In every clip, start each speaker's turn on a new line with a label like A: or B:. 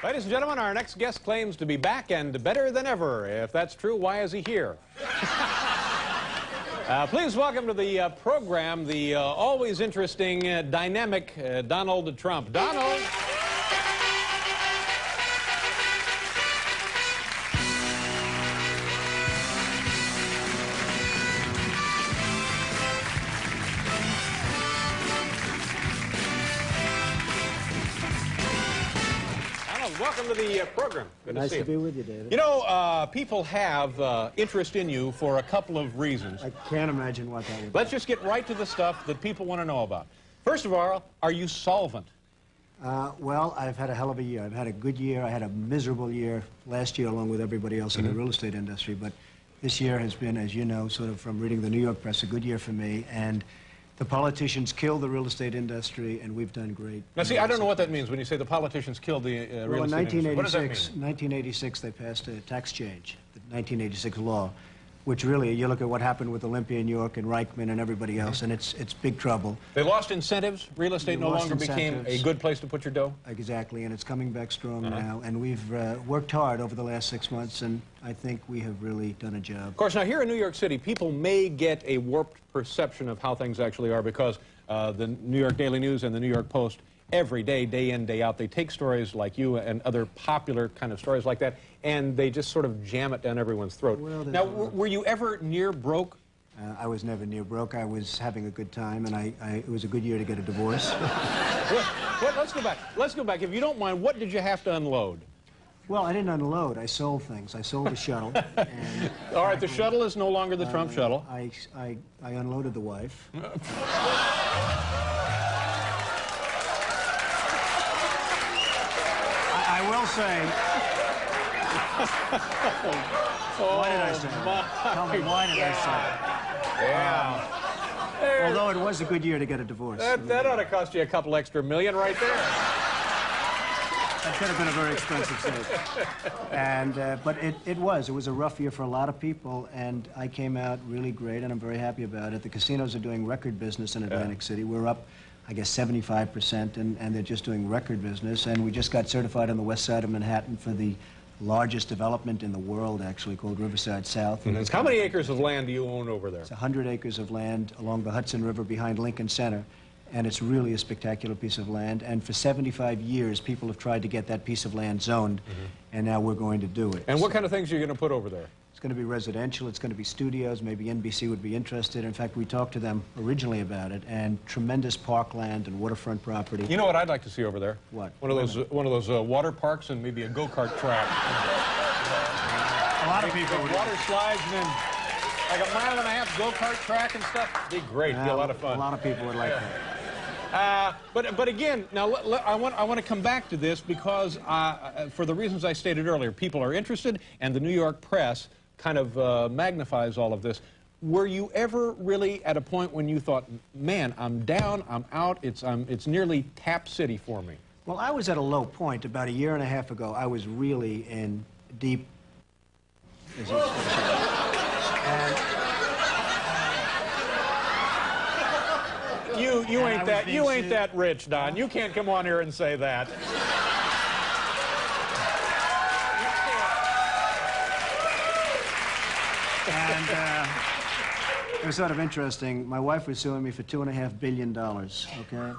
A: Ladies and gentlemen, our next guest claims to be back and better than ever. If that's true, why is he here? Please welcome to the program the always interesting, dynamic Donald Trump. Donald. Welcome to the program. Good
B: nice
A: to see you.
B: Nice to be with you, David.
A: You know, people have interest in you for a couple of reasons.
B: I can't imagine what that would be.
A: Let's just get right to the stuff that people want to know about. First of all, are you solvent?
B: Well, I've had a hell of a year. I've had a good year. I had a miserable year last year, along with everybody else in the real estate industry. But this year has been, as you know, sort of from reading the New York press, a good year for me. And the politicians killed the real estate industry, and we've done great.
A: Now, see, I don't know what that means when you say the politicians killed the real estate industry. What does that mean?
B: 1986, they passed a tax change, the 1986 law, which really, you look at what happened with Olympia, New York, and Reichman and everybody else, and it's big trouble.
A: They lost incentives. Real estate no longer became a good place to put your dough.
B: Exactly, and it's coming back strong now. And we've worked hard over the last 6 months, and I think we have really done a job.
A: Of course, now here in New York City, people may get a warped perception of how things actually are because the New York Daily News and the New York Post, every day, day in, day out, they take stories like you and other popular kind of stories like that, and they just sort of jam it down everyone's throat. Well, now, were you ever near broke?
B: I was never near broke. I was having a good time, and it was a good year to get a divorce.
A: Let's go back. Let's go back. If you don't mind, what did you have to unload?
B: Well, I didn't unload. I sold things. I sold the shuttle. And
A: all right, the shuttle is no longer the Trump shuttle.
B: I unloaded the wife. I will say... Why did I say that? Tell me, why did I say that?
A: Yeah.
B: Although it was a good year to get a divorce.
A: That ought to cost you a couple extra million right there.
B: That could have been a very expensive suit. And, but it was a rough year for a lot of people, and I came out really great, and I'm very happy about it. The casinos are doing record business in Atlantic City. We're up, I guess, 75%, and they're just doing record business. And we just got certified on the west side of Manhattan for the largest development in the world, actually, called Riverside South.
A: How many acres of land do you own over there?
B: It's 100 acres of land along the Hudson River behind Lincoln Center. And it's really a spectacular piece of land. And for 75 years, people have tried to get that piece of land zoned, and now we're going to do it.
A: And what kind of things are you going to put over there?
B: It's going to be residential, it's going to be studios, maybe NBC would be interested. In fact, we talked to them originally about it, and tremendous parkland and waterfront property.
A: You know what I'd like to see over there?
B: What?
A: One of those water parks and maybe a go-kart track.
B: A lot of people would.
A: Water slides and then like a mile-and-a-half go-kart track and stuff. It'd be great. It'd be a lot of fun.
B: A lot of people would like that.
A: But again, now I want to come back to this because for the reasons I stated earlier, people are interested, and the New York press kind of magnifies all of this. Were you ever really at a point when you thought, man, I'm down, I'm out, it's nearly tap city for me?
B: Well, I was at a low point about a year and a half ago. I was really in deep...
A: You ain't that rich, Don. You can't come on here and say that.
B: And it was sort of interesting. My wife was suing me for $2.5 billion, okay?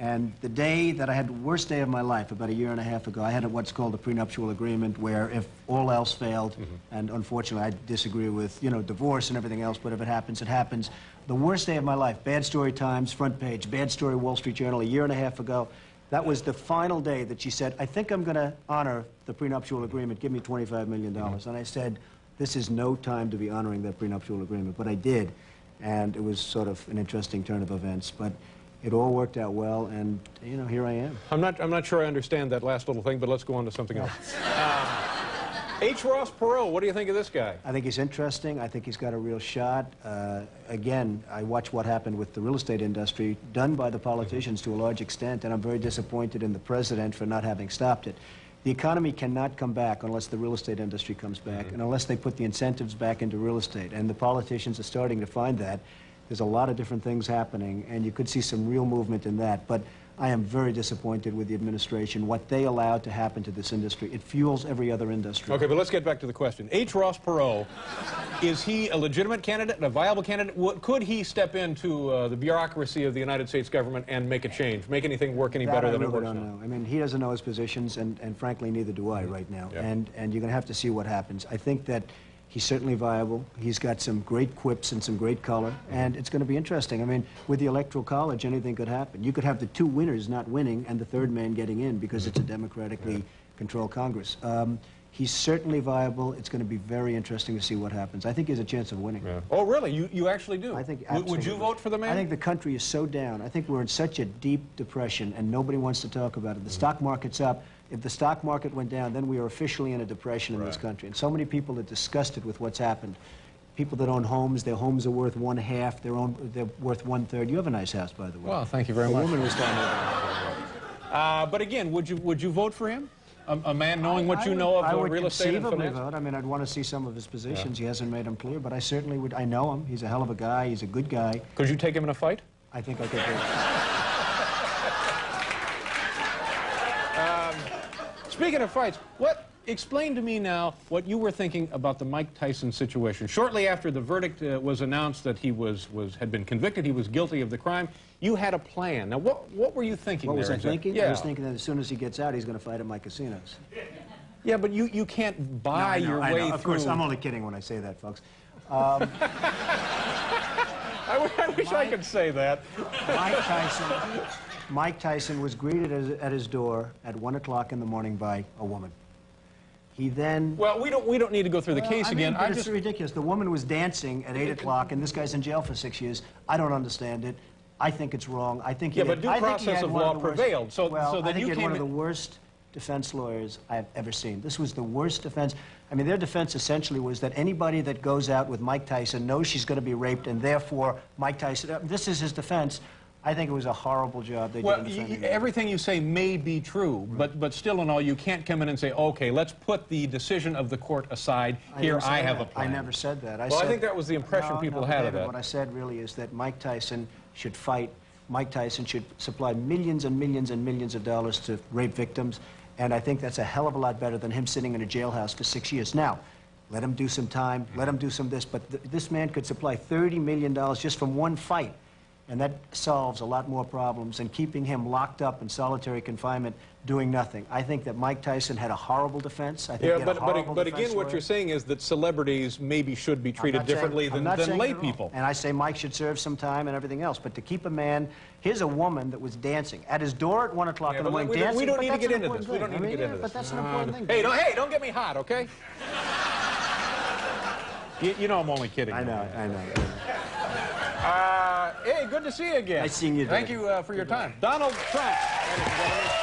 B: And the day that I had the worst day of my life, about a year and a half ago, I had what's called a prenuptial agreement where if all else failed, and unfortunately I disagree with, you know, divorce and everything else, but if it happens, it happens. The worst day of my life, Bad Story Times, front page, Bad Story Wall Street Journal, a year and a half ago. That was the final day that she said, I think I'm going to honor the prenuptial agreement, give me $25 million. And I said, this is no time to be honoring that prenuptial agreement, but I did. And it was sort of an interesting turn of events, but it all worked out well, and, you know, here I am.
A: I'm not sure I understand that last little thing, but let's go on to something else. H. Ross Perot, what do you think of this guy?
B: I think he's interesting. I think he's got a real shot. Again, I watched what happened with the real estate industry, done by the politicians to a large extent, and I'm very disappointed in the president for not having stopped it. The economy cannot come back unless the real estate industry comes back, and unless they put the incentives back into real estate, and the politicians are starting to find that. There's a lot of different things happening, and you could see some real movement in that. But I am very disappointed with the administration, what they allowed to happen to this industry. It fuels every other industry.
A: Okay, but let's get back to the question. H. Ross Perot, is he a legitimate candidate, a viable candidate? Could he step into the bureaucracy of the United States government and make a change, make anything work any better than it works now?
B: I don't know. I mean, he doesn't know his positions, and frankly, neither do I right now.
A: Yeah.
B: And you're going to have to see what happens. I think that he's certainly viable. He's got some great quips and some great color, and it's going to be interesting. I mean, with the Electoral College, anything could happen. You could have the two winners not winning and the third man getting in because it's a democratically controlled Congress. He's certainly viable. It's going to be very interesting to see what happens. I think he has a chance of winning.
A: Yeah. Oh, really? You actually do?
B: I think absolutely.
A: Would you vote for the man?
B: I think the country is so down. I think we're in such a deep depression, and nobody wants to talk about it. The stock market's up. If the stock market went down, then we are officially in a depression in this country. And so many people are disgusted with what's happened. People that own homes, their homes are worth 1/2, they're worth 1/3. You have a nice house, by the way.
A: Well, thank you very much.
B: The woman was down there.
A: But again, would you vote for him? A man knowing what you know of real estate and finance?
B: I would conceivably vote. I mean, I'd want to see some of his positions. He hasn't made them clear, but I certainly would. I know him. He's a hell of a guy. He's a good guy.
A: Could you take him in a fight?
B: I think I could do it.
A: Speaking of fights, explain to me now what you were thinking about the Mike Tyson situation. Shortly after the verdict was announced that he had been convicted, he was guilty of the crime, you had a plan. Now, what were you thinking?
B: What was I thinking?
A: Yeah.
B: I was thinking that as soon as he gets out, he's going to fight at my casinos.
A: Yeah, but you can't buy your way through.
B: Of course, I'm only kidding when I say that, folks.
A: I wish I could say that.
B: Mike Tyson was greeted at his door at 1 o'clock in the morning by a woman. He then...
A: Well, we don't need to go through the case again.
B: But it's ridiculous. The woman was dancing at 8 o'clock, and this guy's in jail for 6 years. I don't understand it. I think it's wrong. I think he
A: but due process of law prevailed. So that
B: I think
A: you
B: he had
A: came
B: one of the worst defense lawyers I have ever seen. This was the worst defense. I mean, their defense essentially was that anybody that goes out with Mike Tyson knows she's going to be raped, and therefore Mike Tyson... this is his defense. I think it was a horrible job they did in defending him.
A: Everything you say may be true, but still in all, you can't come in and say, okay, let's put the decision of the court aside. Here, I have a plan.
B: I never said that.
A: I think that was the impression people had of that.
B: What I said really is that Mike Tyson should fight. Mike Tyson should supply millions and millions and millions of dollars to rape victims, and I think that's a hell of a lot better than him sitting in a jailhouse for 6 years. Now, let him do some time, let him do some this, but this man could supply $30 million just from one fight. And that solves a lot more problems than keeping him locked up in solitary confinement doing nothing. I think that Mike Tyson had a horrible defense. I think he had a horrible
A: but
B: defense
A: again, what you're saying is that celebrities maybe should be treated differently than lay people.
B: And I say Mike should serve some time and everything else. But to keep a man, here's a woman that was dancing at his door at 1 o'clock in the morning dancing.
A: We don't need to get into this. We don't need to get into this.
B: But that's an important thing.
A: Hey, don't get me hot, okay? You know I'm only kidding.
B: I know.
A: Hey, good to see you again.
B: Nice seeing you.
A: Thank you for your time. Donald Trump, ladies and gentlemen.